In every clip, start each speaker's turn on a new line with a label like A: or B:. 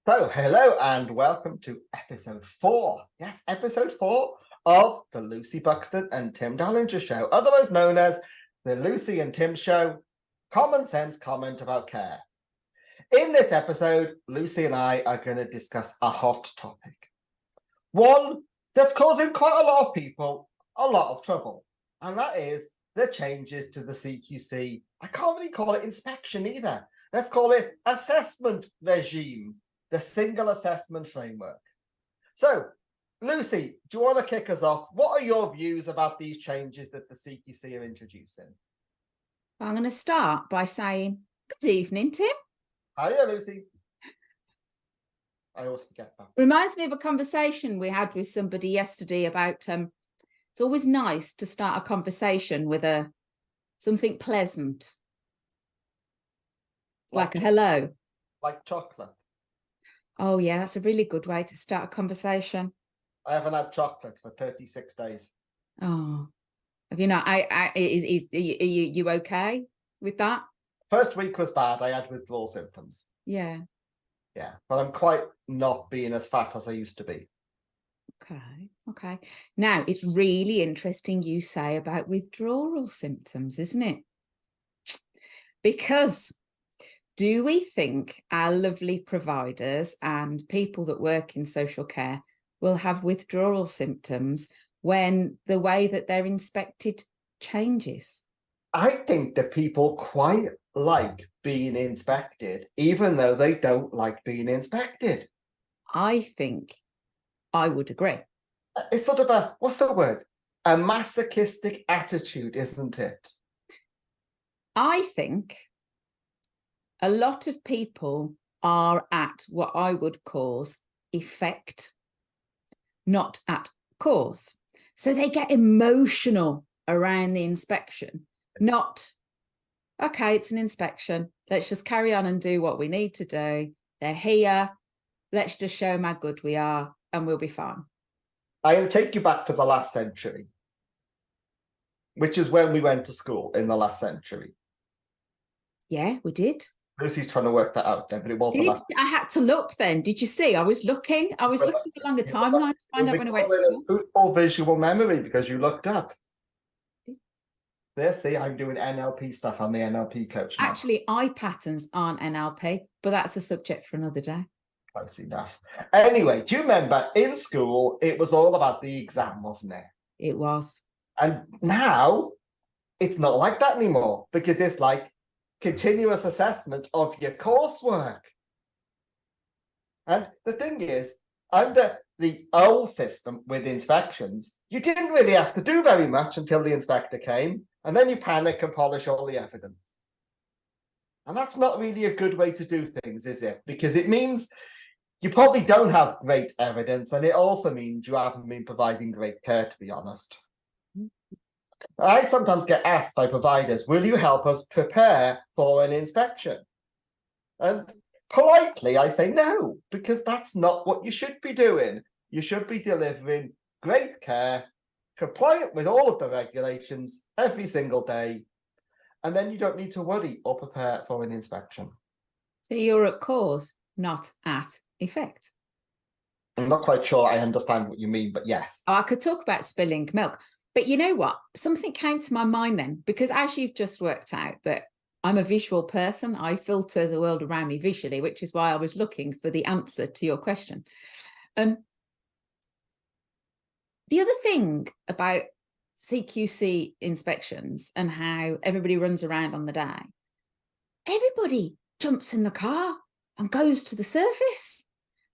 A: So, hello and welcome to episode 4. Yes, episode 4 of the Lucy Buxton and Tim Dallinger Show, otherwise known as the Lucy and Tim Show, common sense comment about care. In this episode, Lucy and I are going to discuss a hot topic. One that's causing quite a lot of people a lot of trouble, and that is the changes to the CQC. I can't really call it inspection either. Let's call it assessment regime. The single assessment framework. So, Lucy, do you want to kick us off? What are your views about these changes that the CQC are introducing?
B: I'm going to start by saying, good evening, Tim.
A: Hiya, Lucy. I always forget that.
B: Reminds me of a conversation we had with somebody yesterday about it's always nice to start a conversation with something pleasant. Like a hello.
A: Like chocolate.
B: Oh, yeah, that's a really good way to start a conversation.
A: I haven't had chocolate for 36 days.
B: Oh, have you not? Are you okay with that?
A: First week was bad. I had withdrawal symptoms.
B: Yeah.
A: Yeah, but I'm quite not being as fat as I used to be.
B: Okay. Now, it's really interesting you say about withdrawal symptoms, isn't it? Because do we think our lovely providers and people that work in social care will have withdrawal symptoms when the way that they're inspected changes?
A: I think that people quite like being inspected, even though they don't like being inspected.
B: I think I would agree.
A: It's sort of what's the word? A masochistic attitude, isn't it?
B: I think a lot of people are at what I would call effect, not at cause. So they get emotional around the inspection, not, okay, it's an inspection. Let's just carry on and do what we need to do. They're here. Let's just show them how good we are and we'll be fine.
A: I'll take you back to the last century, which is when we went to school in the last century.
B: Yeah, we did.
A: Lucy's trying to work that out then, but it wasn't.
B: I had to look then. Did you see? I was looking along a timeline to find out when I went to school.
A: Football visual memory because you looked up. There, see, I'm doing NLP stuff. I'm the NLP coach now.
B: Actually, eye patterns aren't NLP, but that's a subject for another day.
A: Close enough. Anyway, do you remember in school, it was all about the exam, wasn't it?
B: It was.
A: And now it's not like that anymore because it's like continuous assessment of your coursework. And the thing is, under the old system with inspections, you didn't really have to do very much until the inspector came, and then you panic and polish all the evidence. And that's not really a good way to do things, is it? Because it means you probably don't have great evidence, and it also means you haven't been providing great care, to be honest. I sometimes get asked by providers, will you help us prepare for an inspection? And politely, I say no, because that's not what you should be doing. You should be delivering great care, compliant with all of the regulations every single day, and then you don't need to worry or prepare for an inspection.
B: So you're at cause, not at effect.
A: I'm not quite sure I understand what you mean, but yes.
B: Oh, I could talk about spilling milk. But you know what? Something came to my mind then, because as you've just worked out that I'm a visual person, I filter the world around me visually, which is why I was looking for the answer to your question. The other thing about CQC inspections and how everybody runs around on the day, everybody jumps in the car and goes to the surface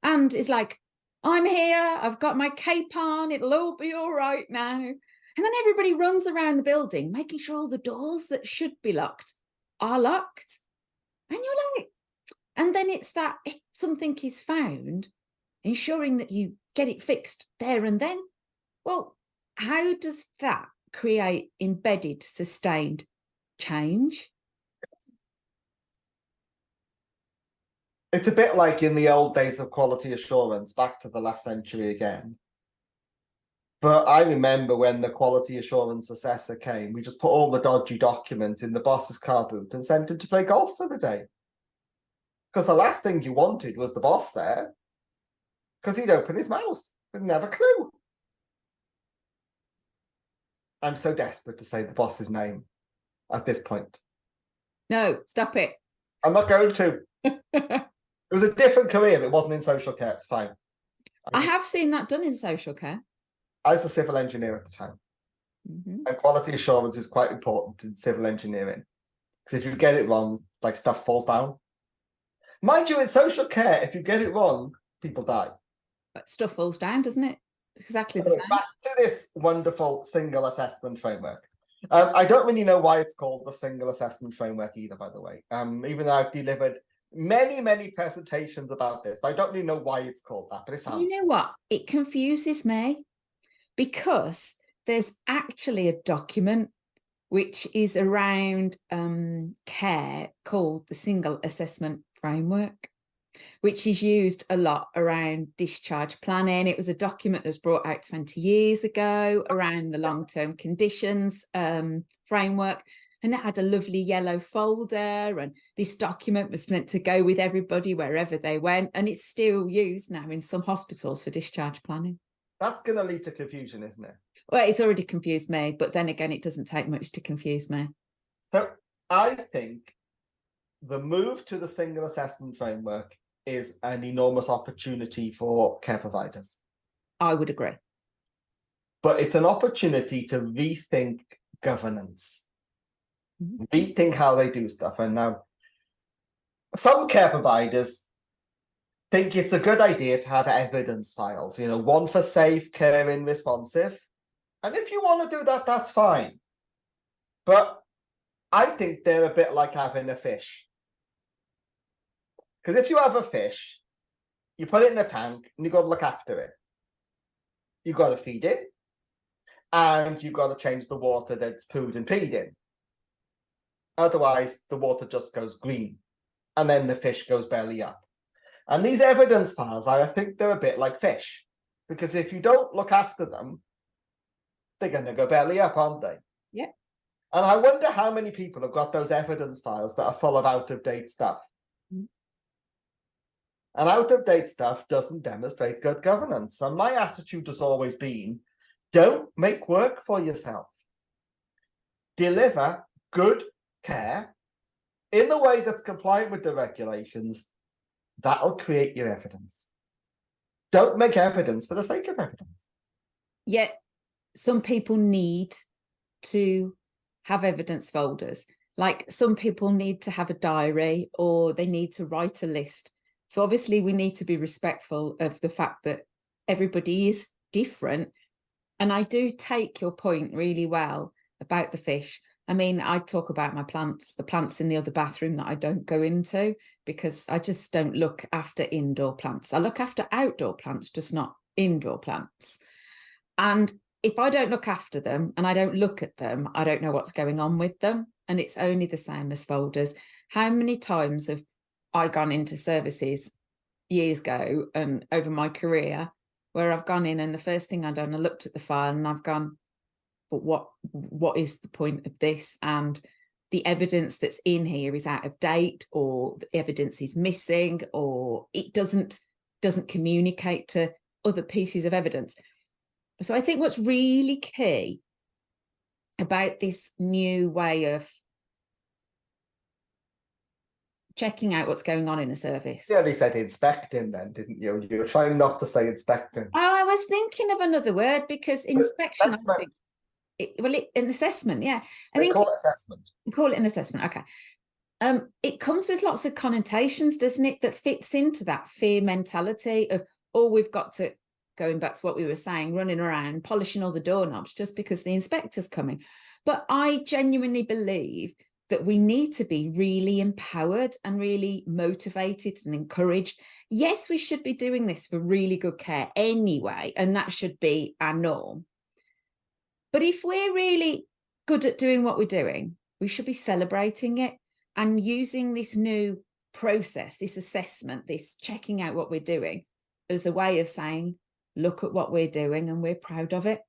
B: and is like, I'm here, I've got my cape on, it'll all be all right now. And then everybody runs around the building, making sure all the doors that should be locked are locked. And you're like, and then it's that if something is found, ensuring that you get it fixed there and then. Well, how does that create embedded, sustained change?
A: It's a bit like in the old days of quality assurance, back to the last century again. But I remember when the quality assurance assessor came, we just put all the dodgy documents in the boss's car boot and sent him to play golf for the day. Because the last thing you wanted was the boss there, because he'd open his mouth, didn't have a clue. I'm so desperate to say the boss's name at this point.
B: No, stop it.
A: I'm not going to. It was a different career. It wasn't in social care. It's fine.
B: I have seen that done in social care.
A: I was a civil engineer at the time. And quality assurance is quite important in civil engineering. Because if you get it wrong, like stuff falls down. Mind you, in social care, if you get it wrong, people die.
B: But stuff falls down, doesn't it? It's exactly the same.
A: Back to this wonderful single assessment framework. I don't really know why it's called the single assessment framework either, by the way. Even though I've delivered many presentations about this, but I don't really know why it's called that, but it sounds...
B: You know what? It confuses me because there's actually a document which is around care called the single assessment framework, which is used a lot around discharge planning. It was a document that was brought out 20 years ago around the long-term conditions framework. And it had a lovely yellow folder, and this document was meant to go with everybody wherever they went. And it's still used now in some hospitals for discharge planning.
A: That's going to lead to confusion, isn't it?
B: Well, it's already confused me, but then again, it doesn't take much to confuse me.
A: So I think the move to the single assessment framework is an enormous opportunity for care providers.
B: I would agree.
A: But it's an opportunity to rethink governance, rethink how they do stuff. And now some care providers think it's a good idea to have evidence files, you know, one for safe, caring, responsive. And if you want to do that, that's fine. But I think they're a bit like having a fish. Because if you have a fish, you put it in a tank and you've got to look after it. You've got to feed it, and you've got to change the water that's pooed and peed in. Otherwise, the water just goes green, and then the fish goes belly up. And these evidence files, I think they're a bit like fish, because if you don't look after them, they're going to go belly up, aren't they?
B: Yeah.
A: And I wonder how many people have got those evidence files that are full of out-of-date stuff. And out-of-date stuff doesn't demonstrate good governance. And my attitude has always been, don't make work for yourself. Deliver good care in the way that's compliant with the regulations. That'll create your evidence. Don't make evidence for the sake of evidence.
B: Yet some people need to have evidence folders. Like some people need to have a diary, or they need to write a list. So obviously we need to be respectful of the fact that everybody is different. And I do take your point really well about the fish. I mean, I talk about my plants, the plants in the other bathroom that I don't go into, because I just don't look after indoor plants. I look after outdoor plants, just not indoor plants. And if I don't look after them and I don't look at them, I don't know what's going on with them. And it's only the same as folders. How many times have I gone into services years ago and over my career where I've gone in and the first thing I've done, I looked at the file and I've gone, but what is the point of this? And the evidence that's in here is out of date, or the evidence is missing, or it doesn't communicate to other pieces of evidence. So I think what's really key about this new way of checking out what's going on in a service.
A: You only said inspecting then, didn't you? You were trying not to say inspecting.
B: Oh, I was thinking of another word, because inspection, I think, an assessment, yeah. I think
A: call it assessment.
B: Call it an assessment, okay. It comes with lots of connotations, doesn't it, that fits into that fear mentality of, oh, we've got to, going back to what we were saying, running around, polishing all the doorknobs just because the inspector's coming. But I genuinely believe that we need to be really empowered and really motivated and encouraged. Yes, we should be doing this for really good care anyway, and that should be our norm. But if we're really good at doing what we're doing, we should be celebrating it and using this new process, this assessment, this checking out what we're doing as a way of saying, look at what we're doing and we're proud of it.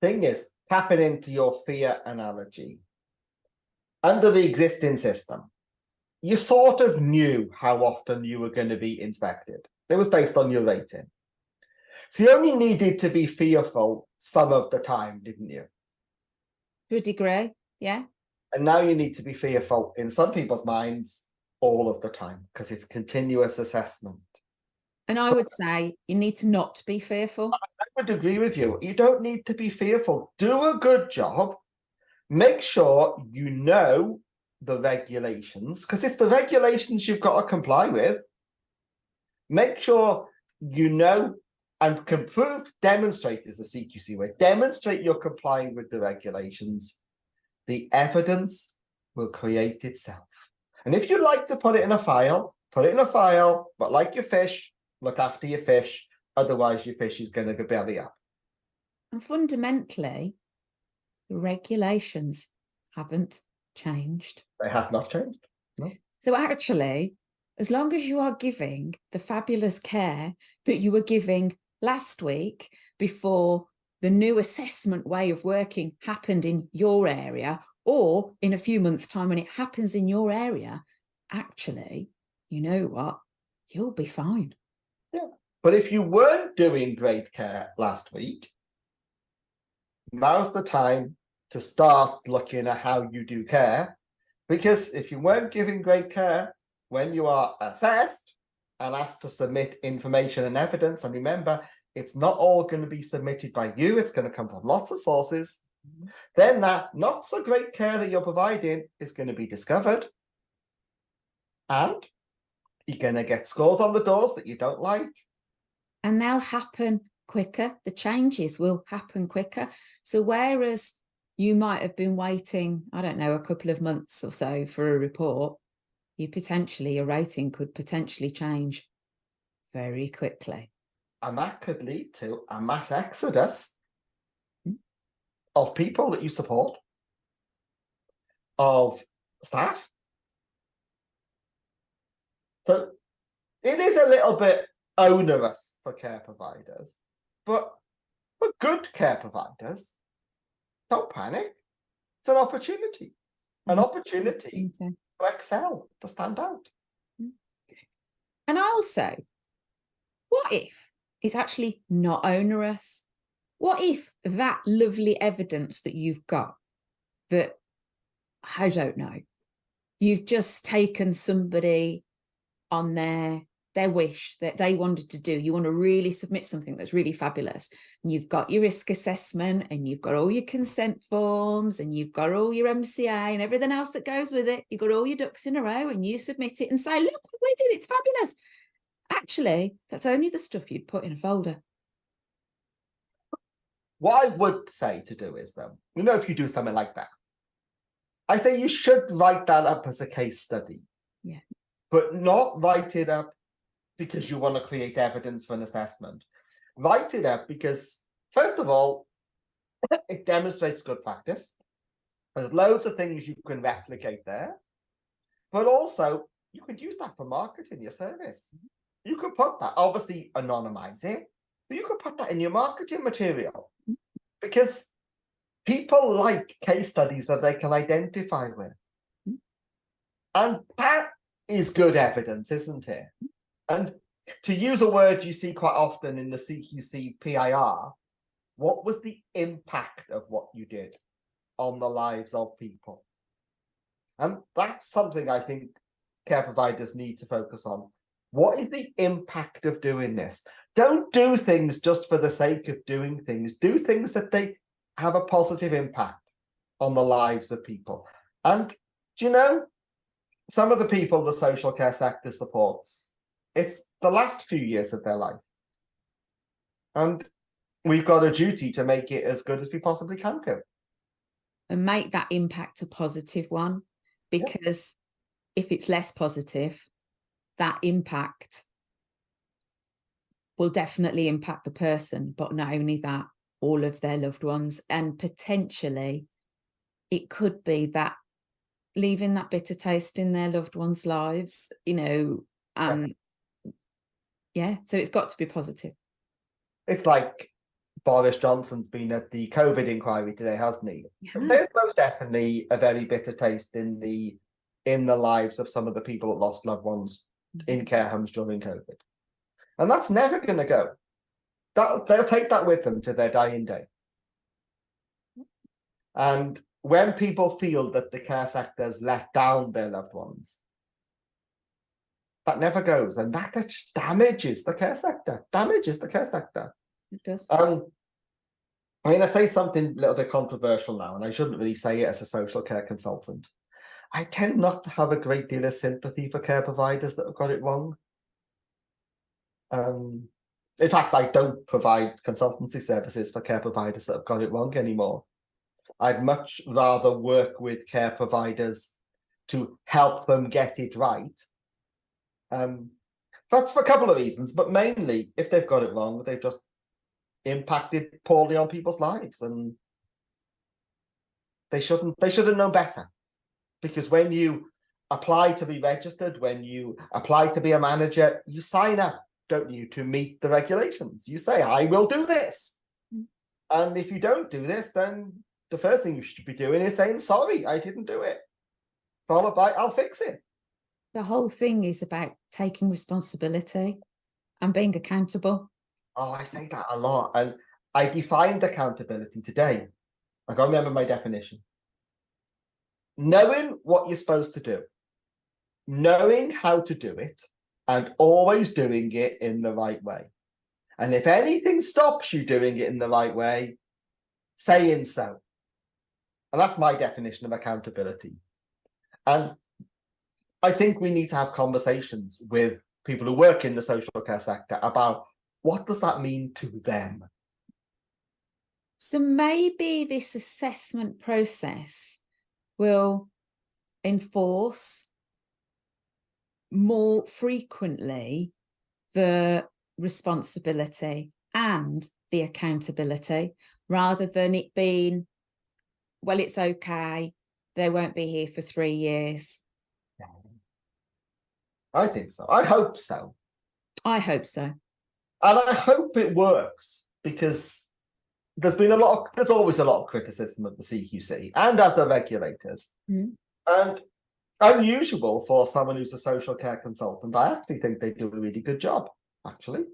A: Thing is, tapping into your fear analogy. Under the existing system, you sort of knew how often you were going to be inspected. It was based on your rating. So you only needed to be fearful some of the time, didn't you?
B: To a degree, yeah.
A: And now you need to be fearful in some people's minds all of the time because it's continuous assessment.
B: And I would say you need to not be fearful.
A: I would agree with you. You don't need to be fearful. Do a good job. Make sure you know the regulations, because it's the regulations you've got to comply with. Make sure you know and can prove, demonstrate is the CQC way, demonstrate you're complying with the regulations. The evidence will create itself. And if you like to put it in a file, put it in a file, but like your fish, look after your fish. Otherwise, your fish is going to go belly up.
B: And fundamentally, the regulations haven't changed.
A: They have not changed. No.
B: So actually, as long as you are giving the fabulous care that you were giving last week before the new assessment way of working happened in your area, or in a few months' time when it happens in your area, actually, you know what? You'll be fine.
A: Yeah. But if you weren't doing great care last week, now's the time to start looking at how you do care. Because if you weren't giving great care, when you are assessed and asked to submit information and evidence, and remember, it's not all going to be submitted by you, it's going to come from lots of sources, then that not so great care that you're providing is going to be discovered. And you're going to get scores on the doors that you don't like.
B: And they'll happen quicker. The changes will happen quicker. So whereas you might have been waiting, I don't know, a couple of months or so for a report, your rating could potentially change very quickly.
A: And that could lead to a mass exodus of people that you support, of staff. So it is a little bit onerous for care providers, but for good care providers, don't panic. It's an opportunity, to excel, to stand out.
B: And also, what if it's actually not onerous? What if that lovely evidence that you've got, that, I don't know, you've just taken somebody on their wish that they wanted to do, you want to really submit something that's really fabulous, and you've got your risk assessment and you've got all your consent forms and you've got all your MCA and everything else that goes with it, you've got all your ducks in a row, and you submit it and say, look what we did, it's fabulous. Actually, that's only the stuff you'd put in a folder.
A: What I would say to do is, though, if you do something like that, I say you should write that up as a case study.
B: Yeah.
A: But not write it up because you want to create evidence for an assessment. Write it up because, first of all, it demonstrates good practice. There's loads of things you can replicate there. But also, you could use that for marketing your service. You could put that, obviously anonymize it, but you could put that in your marketing material. Because people like case studies that they can identify with. And that is good evidence, isn't it? And to use a word you see quite often in the CQC PIR, what was the impact of what you did on the lives of people? And that's something I think care providers need to focus on. What is the impact of doing this? Don't do things just for the sake of doing things. Do things that they have a positive impact on the lives of people. And do you know, some of the people the social care sector supports, it's the last few years of their life. And we've got a duty to make it as good as we possibly can do.
B: And make that impact a positive one, because if it's less positive, that impact will definitely impact the person, but not only that, all of their loved ones. And potentially it could be that leaving that bitter taste in their loved ones' lives, so it's got to be positive. It's
A: like Boris Johnson's been at the COVID inquiry today, hasn't he? There's most definitely a very bitter taste in the in the lives of some of the people that lost loved ones in care homes during COVID. And that's never going to go. They'll take that with them to their dying day. And when people feel that the care sector has let down their loved ones, that never goes. And that damages the care sector,
B: It does.
A: I mean, I say something a little bit controversial now, and I shouldn't really say it as a social care consultant. I tend not to have a great deal of sympathy for care providers that have got it wrong. In fact, I don't provide consultancy services for care providers that have got it wrong anymore. I'd much rather work with care providers to help them get it right. That's for a couple of reasons, but mainly if they've got it wrong, they've just impacted poorly on people's lives, and they shouldn't know better. Because when you apply to be registered, when you apply to be a manager, you sign up, don't you, to meet the regulations. You say, I will do this. And if you don't do this, then the first thing you should be doing is saying, sorry, I didn't do it. Followed by, I'll fix it.
B: The whole thing is about taking responsibility and being accountable.
A: Oh, I say that a lot. And I defined accountability today. I gotta remember my definition. Knowing what you're supposed to do, knowing how to do it, and always doing it in the right way. And if anything stops you doing it in the right way, saying so. And that's my definition of accountability. And I think we need to have conversations with people who work in the social care sector about what does that mean to them?
B: So maybe this assessment process will enforce more frequently the responsibility and the accountability, rather than it being, well, it's okay, they won't be here for 3 years.
A: I think so. I hope so.
B: I hope so.
A: And I hope it works, because there's always a lot of criticism of the CQC and other regulators. And unusual for someone who's a social care consultant, I actually think they do a really good job, actually.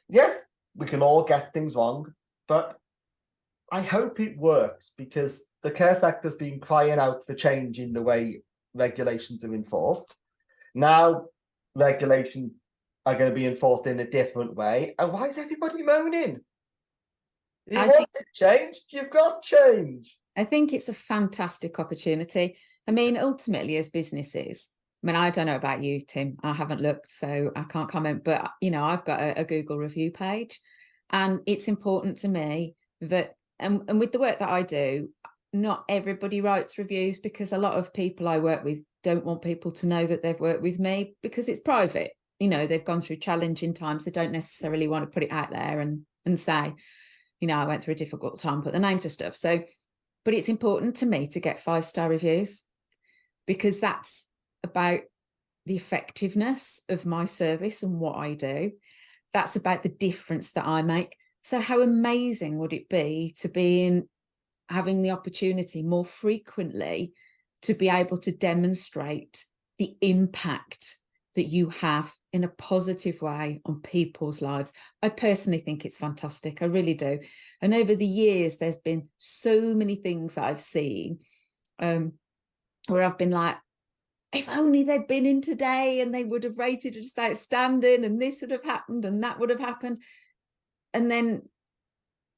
A: Yes, we can all get things wrong, but I hope it works, because the care sector's been crying out for change in the way regulations are enforced. Now regulations are going to be enforced in a different way. And why is everybody moaning? You want change? You've got change.
B: I think it's a fantastic opportunity. I mean, ultimately, as businesses, I mean, I don't know about you, Tim. I haven't looked, so I can't comment. But, you know, I've got a Google review page, and it's important to me that, and with the work that I do, not everybody writes reviews, because a lot of people I work with don't want people to know that they've worked with me, because it's private. You know, they've gone through challenging times. They don't necessarily want to put it out there and say, you know, I went through a difficult time, put the name to stuff. So, but it's important to me to get 5-star reviews, because that's about the effectiveness of my service and what I do. That's about the difference that I make. So how amazing would it be to be having the opportunity more frequently to be able to demonstrate the impact that you have in a positive way on people's lives. I personally think it's fantastic. I really do. And over the years, there's been so many things that I've seen where I've been like, if only they'd been in today and they would have rated it as outstanding, and this would have happened and that would have happened. And then,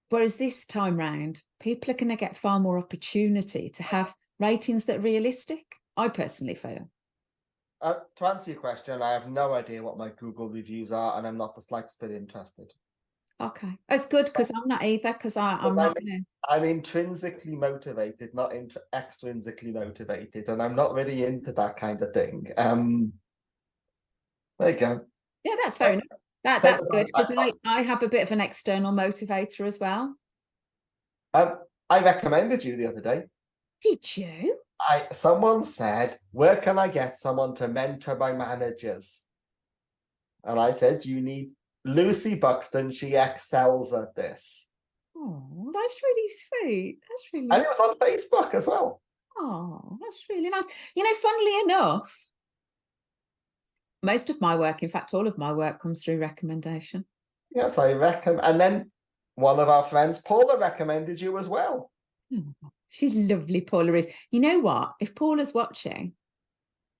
B: whereas this time round, people are going to get far more opportunity to have ratings that are realistic, I personally feel.
A: To answer your question, I have no idea what my Google reviews are, and I'm not the slightest bit interested.
B: Okay, it's good, because I'm not either, because I'm not.
A: I'm intrinsically motivated, not extrinsically motivated, and I'm not really into that kind of thing. There you go.
B: Yeah, that's fair enough. That's good, because I have a bit of an external motivator as well.
A: I recommended you the other day.
B: Did you?
A: Someone said, where can I get someone to mentor my managers? And I said, you need Lucy Buxton. She excels at this.
B: Oh, that's really sweet. That's really.
A: And it was on Facebook as well.
B: Oh, that's really nice. You know, funnily enough, most of my work, in fact, all of my work comes through recommendation.
A: Yes, I reckon. And then one of our friends, Paula, recommended you as well.
B: Oh, she's lovely, Paula is. You know what? If Paula's watching,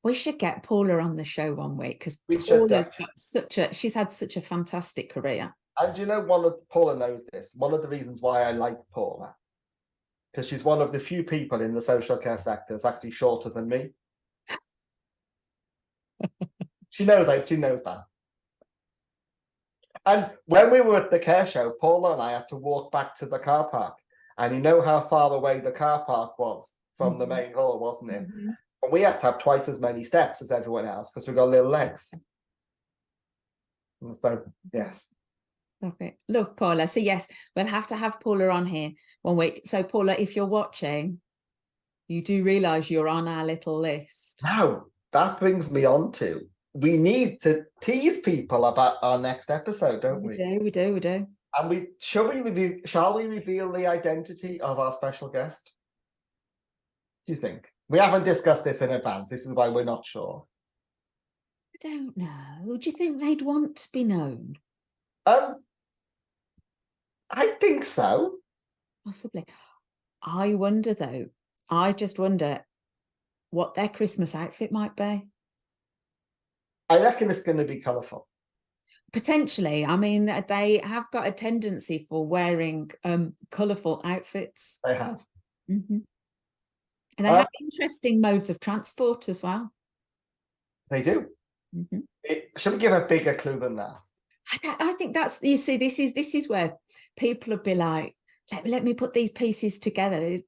B: we should get Paula on the show one week because
A: We should do.
B: Paula's got she's had such a fantastic career.
A: And you know, Paula knows this. One of the reasons why I like Paula, because she's one of the few people in the social care sector that's actually shorter than me. She knows that. And when we were at the care show, Paula and I had to walk back to the car park. And you know how far away the car park was from the main hall, wasn't it? And we had to have twice as many steps as everyone else because we've got little legs. And so, yes.
B: Love it. Love Paula. So yes, we'll have to have Paula on here one week. So Paula, if you're watching, you do realise you're on our little list.
A: Now, that brings me on to, we need to tease people about our next episode, don't we?
B: We do.
A: And shall we reveal the identity of our special guest? Do you think? We haven't discussed it in advance. This is why we're not sure.
B: I don't know. Do you think they'd want to be known?
A: I think so.
B: Possibly. I wonder though. I just wonder what their Christmas outfit might be.
A: I reckon it's going to be colourful.
B: Potentially. I mean, they have got a tendency for wearing colourful outfits.
A: They have.
B: And they have interesting modes of transport as well.
A: They do. Should we give a bigger clue than that?
B: I think that's, you see, this is where people would be like, let me put these pieces together.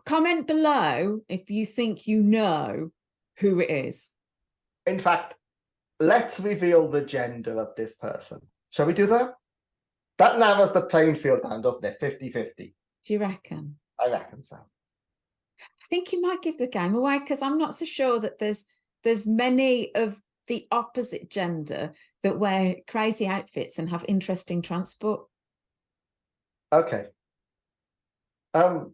B: Comment below if you think you know who it is.
A: In fact, let's reveal the gender of this person. Shall we do that? That narrows the playing field down, doesn't it? 50-50.
B: Do you reckon?
A: I reckon so.
B: I think you might give the game away because I'm not so sure that there's many of the opposite gender that wear crazy outfits and have interesting transport.
A: Okay. And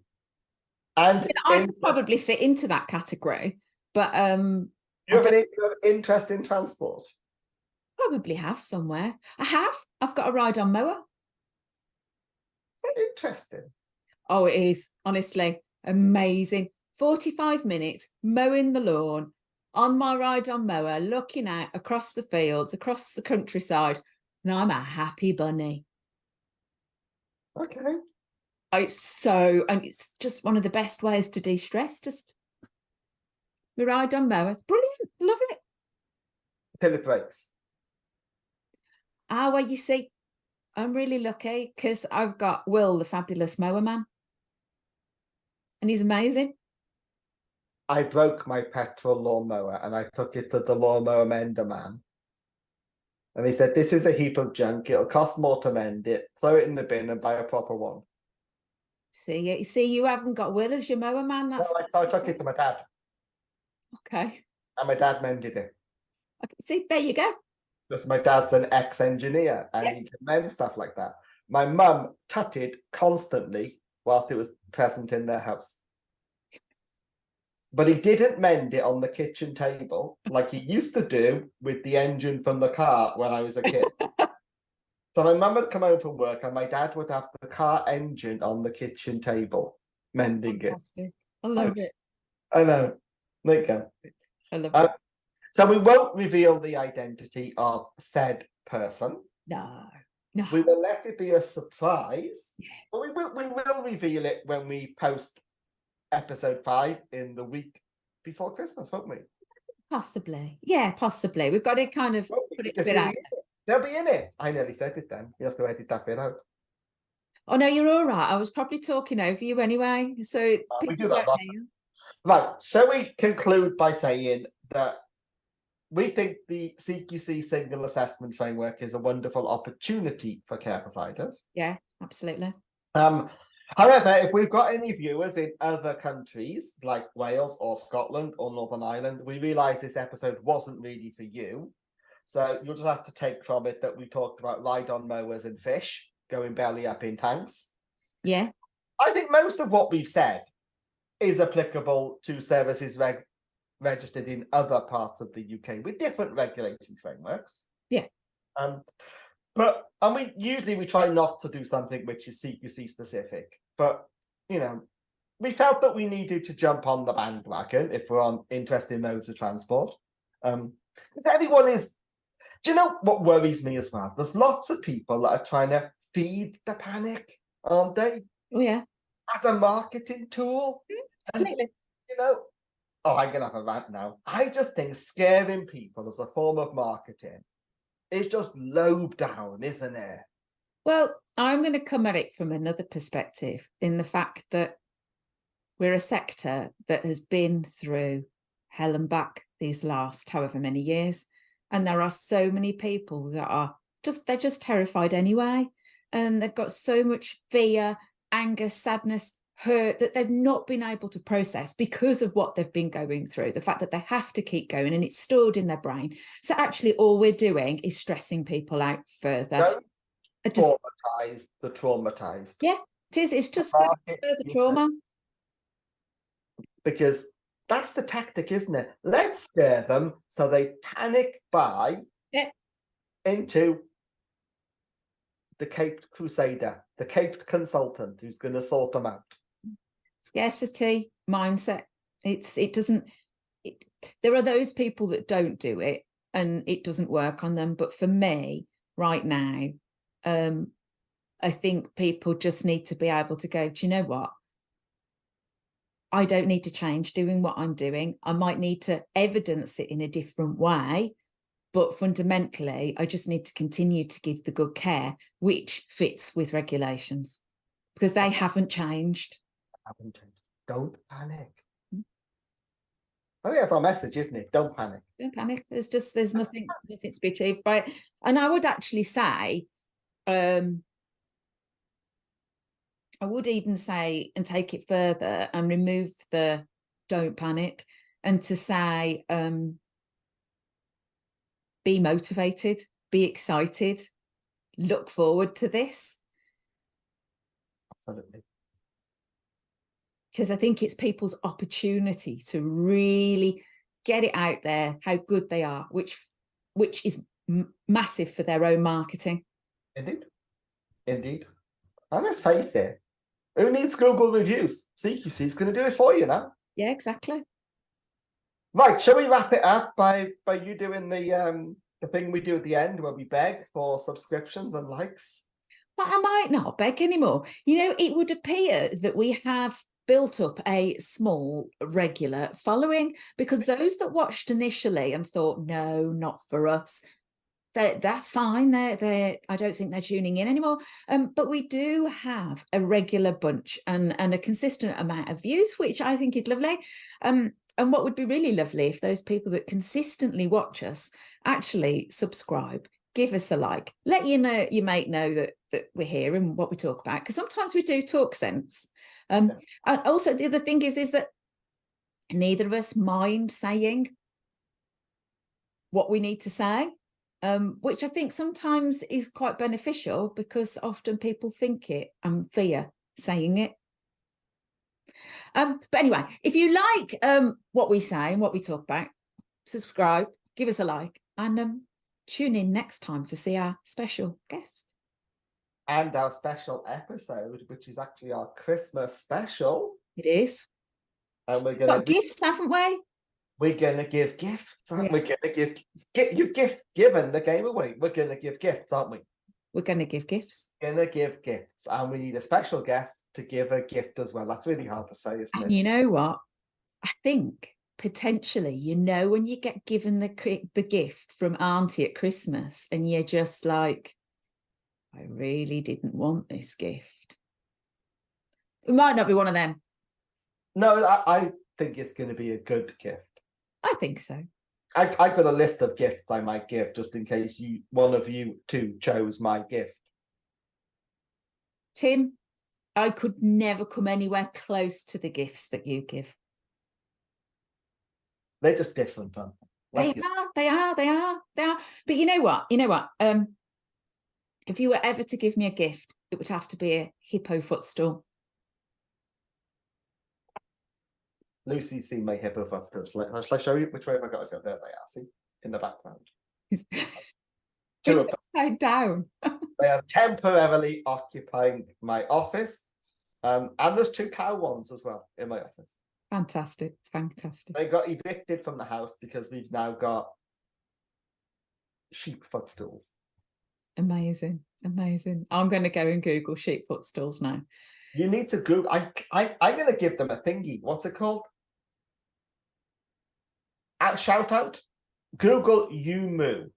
B: I could probably fit into that category, but
A: you have any interest in transport?
B: Probably have somewhere. I've got a ride on mower.
A: Interesting.
B: Oh, it is honestly amazing. 45 minutes mowing the lawn on my ride on mower, looking out across the fields, across the countryside, and I'm a happy bunny.
A: Okay.
B: And it's just one of the best ways to de-stress. Just we ride on mower. It's brilliant. Love it.
A: Till it breaks.
B: Well, you see, I'm really lucky because I've got Will, the fabulous mower man. And he's amazing.
A: I broke my petrol lawnmower and I took it to the lawnmower mender man. And he said, this is a heap of junk. It'll cost more to mend it. Throw it in the bin and buy a proper one.
B: See, you haven't got Will as your mower man.
A: So I took it to my dad.
B: Okay.
A: And my dad mended it.
B: Okay. See, there you go.
A: Because my dad's an ex-engineer and he can mend stuff like that. My mum tutted constantly whilst it was present in their house. But he didn't mend it on the kitchen table like he used to do with the engine from the car when I was a kid. So my mum would come home from work and my dad would have the car engine on the kitchen table, mending
B: Fantastic. I love it.
A: I know. There you go.
B: I love it.
A: So we won't reveal the identity of said person.
B: No.
A: We will let it be a surprise. Yeah. But we will reveal it when we post episode 5 in the week before Christmas, won't we?
B: Possibly. Yeah, possibly. We've got to kind of put it a bit out.
A: They'll be in it. I nearly said it then. You have to edit that bit out.
B: Oh, no, you're all right. I was probably talking over you anyway. So
A: we do that. Right. Shall we conclude by saying that we think the CQC single assessment framework is a wonderful opportunity for care providers?
B: Yeah, absolutely.
A: However, if we've got any viewers in other countries like Wales or Scotland or Northern Ireland, we realise this episode wasn't really for you. So you'll just have to take from it that we talked about ride-on mowers and fish going belly up in tanks.
B: Yeah.
A: I think most of what we've said is applicable to services registered in other parts of the UK with different regulatory frameworks.
B: Yeah.
A: But we usually try not to do something which is CQC specific. But we felt that we needed to jump on the bandwagon if we're interested in modes of transport. If anyone is, do you know what worries me as well? There's lots of people that are trying to feed the panic, aren't they?
B: Oh yeah.
A: As a marketing tool.
B: Completely.
A: I'm gonna have a rant now. I just think scaring people as a form of marketing is just low down, isn't it?
B: Well, I'm going to come at it from another perspective, in the fact that we're a sector that has been through hell and back these last however many years. And there are so many people that are they're just terrified anyway. And they've got so much fear, anger, sadness, hurt that they've not been able to process because of what they've been going through, the fact that they have to keep going and it's stored in their brain. So actually all we're doing is stressing people out further.
A: Traumatize the traumatized.
B: Yeah, it is. It's just further trauma.
A: Because that's the tactic, isn't it? Let's scare them so they panic buy into the caped crusader, the caped consultant who's going to sort them out.
B: Scarcity mindset. There are those people that don't do it and it doesn't work on them. But for me right now, I think people just need to be able to go, do you know what? I don't need to change doing what I'm doing. I might need to evidence it in a different way, but fundamentally, I just need to continue to give the good care, which fits with regulations, because they haven't changed.
A: Don't panic. I think that's our message, isn't it? Don't panic.
B: Don't panic. There's nothing to be achieved by it. And I would actually say, I would even say and take it further and remove the don't panic and to say, be motivated, be excited, look forward to this.
A: Absolutely.
B: Because I think it's people's opportunity to really get it out there, how good they are, which is massive for their own marketing. Indeed.
A: And let's face it, who needs Google reviews? CQC is going to do it for you now.
B: Yeah, exactly.
A: Right, shall we wrap it up by you doing the thing we do at the end where we beg for subscriptions and likes?
B: But I might not beg anymore. It would appear that we have built up a small regular following, because those that watched initially and thought, no, not for us, that's fine. I don't think they're tuning in anymore. But we do have a regular bunch and a consistent amount of views, which I think is lovely. And what would be really lovely if those people that consistently watch us actually subscribe, give us a like, let your mate know that we're here and what we talk about, because sometimes we do talk sense. And also the other thing is that neither of us mind saying what we need to say, which I think sometimes is quite beneficial, because often people think it and fear saying it. But anyway, if you like what we say and what we talk about, subscribe, give us a like, and tune in next time to see our special guest.
A: And our special episode, which is actually our Christmas special.
B: It is.
A: And we're going to
B: gifts, haven't we?
A: We're going to give gifts. Yeah. We're going to give given the game away. We're going to give gifts, aren't we?
B: We're going to give gifts.
A: We're going to give gifts. And we need a special guest to give a gift as well. That's really hard to say, isn't it?
B: And you know what? I think potentially, when you get given the gift from Auntie at Christmas and you're just like, I really didn't want this gift. It might not be one of them.
A: No, I think it's going to be a good gift.
B: I think so.
A: I've got a list of gifts I might give just in case one of you two chose my gift.
B: Tim, I could never come anywhere close to the gifts that you give.
A: They're just different, aren't
B: they? They are. But you know what? If you were ever to give me a gift, it would have to be a hippo footstool.
A: Lucy's seen my hippo footstools. Shall I show you which way have I got to go? There they are. See, in the background.
B: It's
A: Two of them.
B: upside down.
A: They are temporarily occupying my office. And there's 2 cow ones as well in my office.
B: Fantastic, fantastic.
A: They got evicted from the house because we've now got sheep footstools.
B: Amazing, amazing. I'm going to go and Google sheep footstools now.
A: You need to Google. I'm going to give them a thingy. What's it called? Shout out. Google Umoo.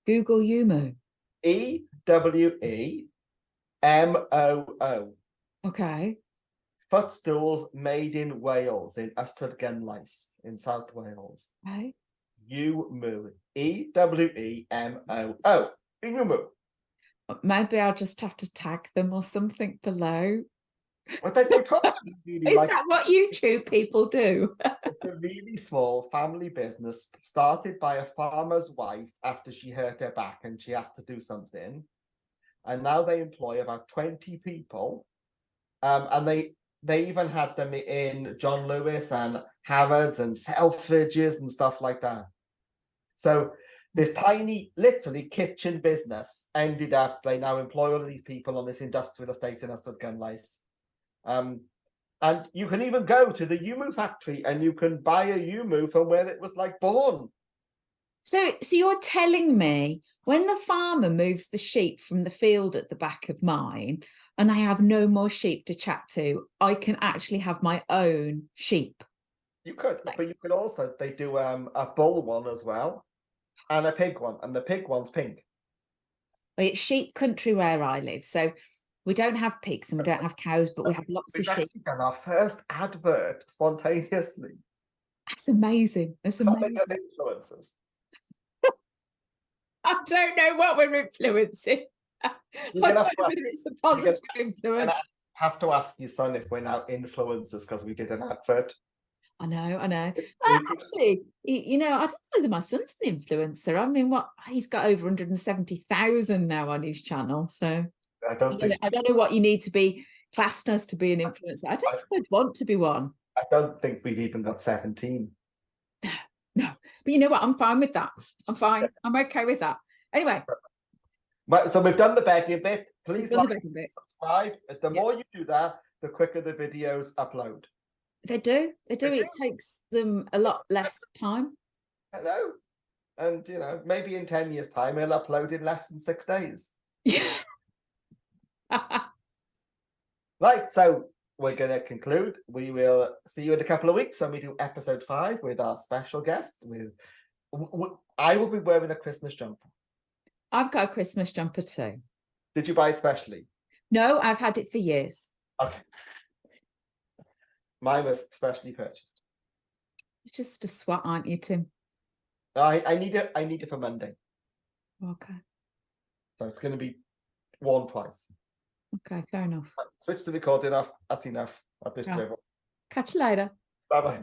B: Google Umoo.
A: EWEMOO.
B: Okay.
A: Footstools made in Wales, in Ystrad Gynlais, in South Wales.
B: Okay.
A: Umoo. EWEMOO. Umoo.
B: Maybe I'll just have to tag them or something below.
A: Well, they probably really
B: Is
A: like
B: that what YouTube people do?
A: It's a really small family business started by a farmer's wife after she hurt her back and she had to do something. And now they employ about 20 people. And they even had them in John Lewis and Harrods and Selfridges and stuff like that. So this tiny, literally kitchen business ended up, they now employ all of these people on this industrial estate in Ystrad Gynlais. And you can even go to the Umoo factory and you can buy a Umoo from where it was like born.
B: So you're telling me when the farmer moves the sheep from the field at the back of mine and I have no more sheep to chat to, I can actually have my own sheep?
A: You could, but you could also, they do a bull one as well and a pig one, and the pig one's pink.
B: It's sheep country where I live. So we don't have pigs and we don't have cows, but we have lots of sheep.
A: We've actually done our first advert spontaneously.
B: That's amazing. That's amazing.
A: As influencers.
B: I don't know what we're influencing. I don't know whether it's a positive influence.
A: I have to ask your son if we're now influencers because we did an advert.
B: I know. Actually, you know, I don't know whether my son's an influencer. I mean, he's got over 170,000 now on his channel. So I don't know what you need to be classed as to be an influencer. I don't think I'd want to be one.
A: I don't think we've even got 17.
B: No. But you know what? I'm fine with that. I'm fine. I'm okay with that. Anyway.
A: Well, so we've done the begging bit. Please like
B: and
A: subscribe. The more you do that, the quicker the videos upload.
B: They do. It takes them a lot less time.
A: Hello. And, you know, maybe in 10 years' time, it'll upload in less than 6 days.
B: Yeah.
A: Right. So we're going to conclude. We will see you in a couple of weeks when we do episode 5 with our special guest. I will be wearing a Christmas jumper.
B: I've got a Christmas jumper too.
A: Did you buy it specially?
B: No, I've had it for years.
A: Okay. Mine was specially purchased.
B: It's just a swat, aren't you, Tim?
A: I need it for Monday.
B: Okay.
A: So it's going to be worn twice.
B: Okay, fair enough.
A: Switch to recording off. That's enough of this drivel.
B: Catch you later.
A: Bye-bye.